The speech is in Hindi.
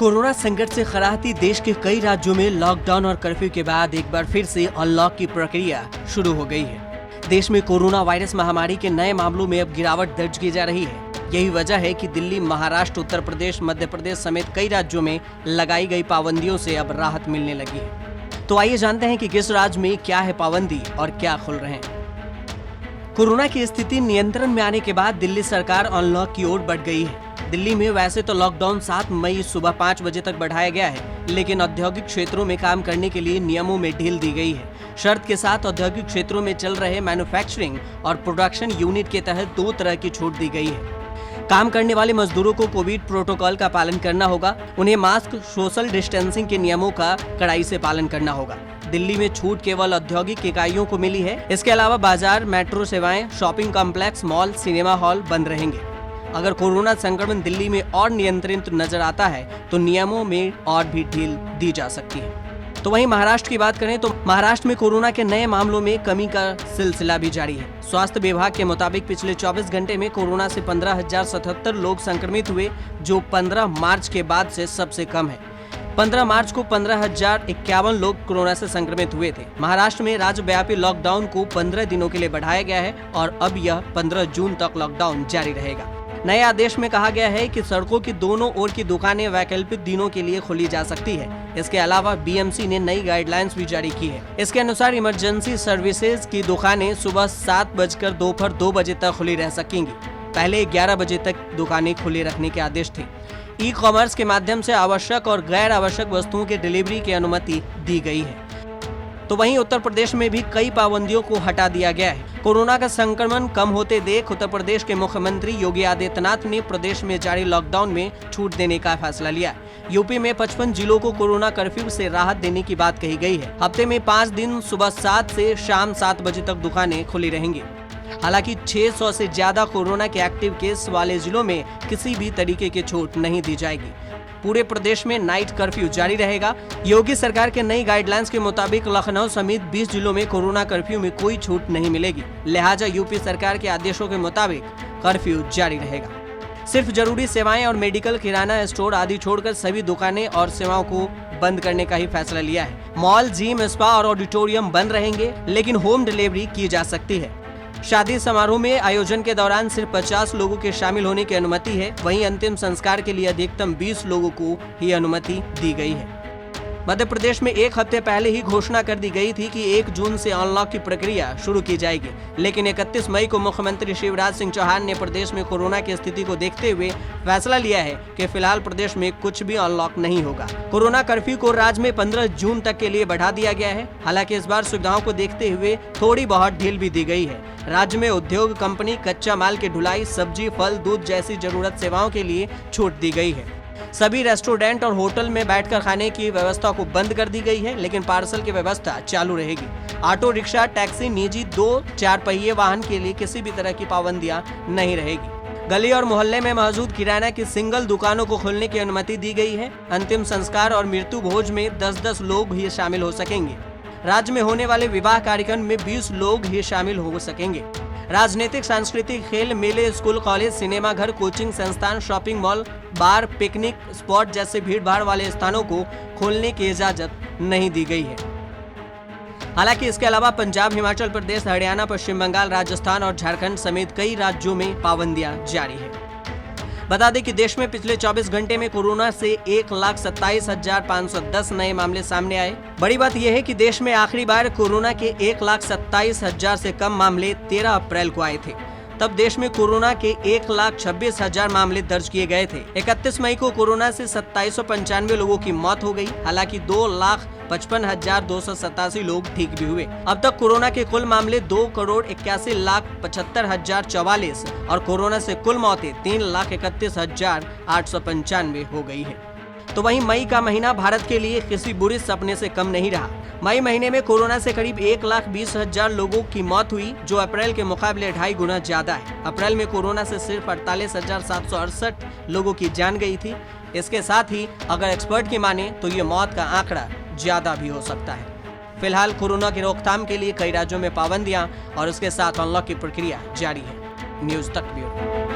कोरोना संकट से खराहती देश के कई राज्यों में लॉकडाउन और कर्फ्यू के बाद एक बार फिर से अनलॉक की प्रक्रिया शुरू हो गई है। देश में कोरोना वायरस महामारी के नए मामलों में अब गिरावट दर्ज की जा रही है। यही वजह है कि दिल्ली, महाराष्ट्र, उत्तर प्रदेश, मध्य प्रदेश समेत कई राज्यों में लगाई गई पाबंदियों से अब राहत मिलने लगी है। तो आइए जानते हैं कि किस राज्य में क्या है पाबंदी और क्या खुल रहे हैं। कोरोना की स्थिति नियंत्रण में आने के बाद दिल्ली सरकार अनलॉक की ओर बढ़ गई है। दिल्ली में वैसे तो लॉकडाउन 7 मई सुबह 5 बजे तक बढ़ाया गया है, लेकिन औद्योगिक क्षेत्रों में काम करने के लिए नियमों में ढील दी गई है। शर्त के साथ औद्योगिक क्षेत्रों में चल रहे मैन्युफैक्चरिंग और प्रोडक्शन यूनिट के तहत 2 तरह की छूट दी गई है। काम करने वाले मजदूरों को कोविड प्रोटोकॉल का पालन करना होगा। उन्हें मास्क, सोशल डिस्टेंसिंग के नियमों का कड़ाई से पालन करना होगा। दिल्ली में छूट केवल औद्योगिक इकाइयों को मिली है। इसके अलावा बाजार, मेट्रो सेवाएं, shopping complex, mall, cinema hall बंद रहेंगे। अगर कोरोना संक्रमण दिल्ली में और नियंत्रित नजर आता है तो नियमों में और भी ढील दी जा सकती है। तो वहीं महाराष्ट्र की बात करें तो महाराष्ट्र में कोरोना के नए मामलों में कमी का सिलसिला भी जारी है। स्वास्थ्य विभाग के मुताबिक पिछले 24 घंटे में कोरोना से 15,077 लोग संक्रमित हुए, जो 15 मार्च के बाद से सबसे कम है। 15 मार्च को 15,051 लोग कोरोना से संक्रमित हुए थे। महाराष्ट्र में राज्यव्यापी लॉकडाउन को 15 दिनों के लिए बढ़ाया गया है और अब यह 15 जून तक लॉकडाउन जारी रहेगा। नए आदेश में कहा गया है कि सड़कों की दोनों ओर की दुकानें वैकल्पिक दिनों के लिए खुली जा सकती है। इसके अलावा बीएमसी ने नई गाइडलाइंस भी जारी की है। इसके अनुसार इमरजेंसी सर्विसेज की दुकानें सुबह 7 बजकर दोपहर 2 बजे तक खुली रह सकेंगी। पहले 11 बजे तक दुकानें खुली रखने के आदेश थे। ई कॉमर्स के माध्यम से आवश्यक और गैर आवश्यक वस्तुओं की डिलीवरी की अनुमति दी गई है। तो वहीं उत्तर प्रदेश में भी कई पाबंदियों को हटा दिया गया है। कोरोना का संक्रमण कम होते देख उत्तर प्रदेश के मुख्यमंत्री योगी आदित्यनाथ ने प्रदेश में जारी लॉकडाउन में छूट देने का फैसला लिया। यूपी में 55 जिलों को कोरोना कर्फ्यू से राहत देने की बात कही गई है। हफ्ते में 5 दिन सुबह 7 से शाम 7 बजे तक दुकानें खुली रहेंगी। हालांकि 600 से ज्यादा कोरोना के एक्टिव केस वाले जिलों में किसी भी तरीके की छूट नहीं दी जाएगी। पूरे प्रदेश में नाइट कर्फ्यू जारी रहेगा। योगी सरकार के नई गाइडलाइंस के मुताबिक लखनऊ समेत 20 जिलों में कोरोना कर्फ्यू में कोई छूट नहीं मिलेगी। लिहाजा यूपी सरकार के आदेशों के मुताबिक कर्फ्यू जारी रहेगा। सिर्फ जरूरी सेवाएं और मेडिकल, किराना स्टोर आदि छोड़कर सभी दुकानें और सेवाओं को बंद करने का ही फैसला लिया है। मॉल, जिम, स्पा और ऑडिटोरियम बंद रहेंगे, लेकिन होम डिलीवरी की जा सकती है। शादी समारोह में आयोजन के दौरान सिर्फ 50 लोगों के शामिल होने की अनुमति है। वहीं अंतिम संस्कार के लिए अधिकतम 20 लोगों को ही अनुमति दी गई है। मध्य प्रदेश में 1 हफ्ते पहले ही घोषणा कर दी गई थी कि 1 जून से अनलॉक की प्रक्रिया शुरू की जाएगी, लेकिन 31 मई को मुख्यमंत्री शिवराज सिंह चौहान ने प्रदेश में कोरोना की स्थिति को देखते हुए फैसला लिया है कि फिलहाल प्रदेश में कुछ भी अनलॉक नहीं होगा। कोरोना कर्फ्यू को राज्य में 15 जून तक के लिए बढ़ा दिया गया है। हालांकि इस बार सुविधाओं को देखते हुए थोड़ी बहुत ढील भी दी गई है। राज्य में उद्योग, कंपनी, कच्चा माल की ढुलाई, सब्जी, फल, दूध जैसी जरूरत सेवाओं के लिए छूट दी गई है। सभी रेस्टोरेंट और होटल में बैठकर खाने की व्यवस्था को बंद कर दी गई है, लेकिन पार्सल की व्यवस्था चालू रहेगी। ऑटो रिक्शा, टैक्सी, निजी 2-4 पहिए वाहन के लिए किसी भी तरह की पाबंदियां नहीं रहेगी। गली और मोहल्ले में मौजूद किराना की सिंगल दुकानों को खोलने की अनुमति दी गई है। अंतिम संस्कार और मृत्यु भोज में 10-10 लोग ही शामिल हो सकेंगे। राज्य में होने वाले विवाह कार्यक्रम में 20 लोग ही शामिल हो सकेंगे। राजनीतिक, सांस्कृतिक, खेल, मेले, स्कूल, कॉलेज, सिनेमा घर, कोचिंग संस्थान, शॉपिंग मॉल, बार, पिकनिक स्पॉट जैसे भीड़-भाड़ वाले स्थानों को खोलने की इजाजत नहीं दी गई है। हालांकि इसके अलावा पंजाब, हिमाचल प्रदेश, हरियाणा, पश्चिम बंगाल, राजस्थान और झारखंड समेत कई राज्यों में पाबंदियां जारी है। बता दें कि देश में पिछले 24 घंटे में कोरोना से 1,27,510 नए मामले सामने आए। बड़ी बात यह है कि देश में आखिरी बार कोरोना के 1,27,000 से कम मामले 13 अप्रैल को आए थे। तब देश में कोरोना के 1,26,000 मामले दर्ज किए गए थे। 31 मई को कोरोना से 2795 लोगों की मौत हो गई। हालांकि 2,55,287 लोग ठीक भी हुए। अब तक कोरोना के कुल मामले 2,81,75,044 और कोरोना से कुल मौतें 3,31,895 हो गई है। तो वहीं मई का महीना भारत के लिए किसी बुरे सपने से कम नहीं रहा। मई महीने में कोरोना से करीब 1,20,000 लोगों की मौत हुई, जो अप्रैल के मुकाबले 2.5 गुना ज्यादा है। अप्रैल में कोरोना से सिर्फ 48,768 लोगों की जान गई थी। इसके साथ ही अगर एक्सपर्ट की माने तो ये मौत का आंकड़ा ज्यादा भी हो सकता है। फिलहाल कोरोना की रोकथाम के लिए कई राज्यों में पाबंदियां और उसके साथ अनलॉक की प्रक्रिया जारी है। न्यूज़ तक ब्यूरो।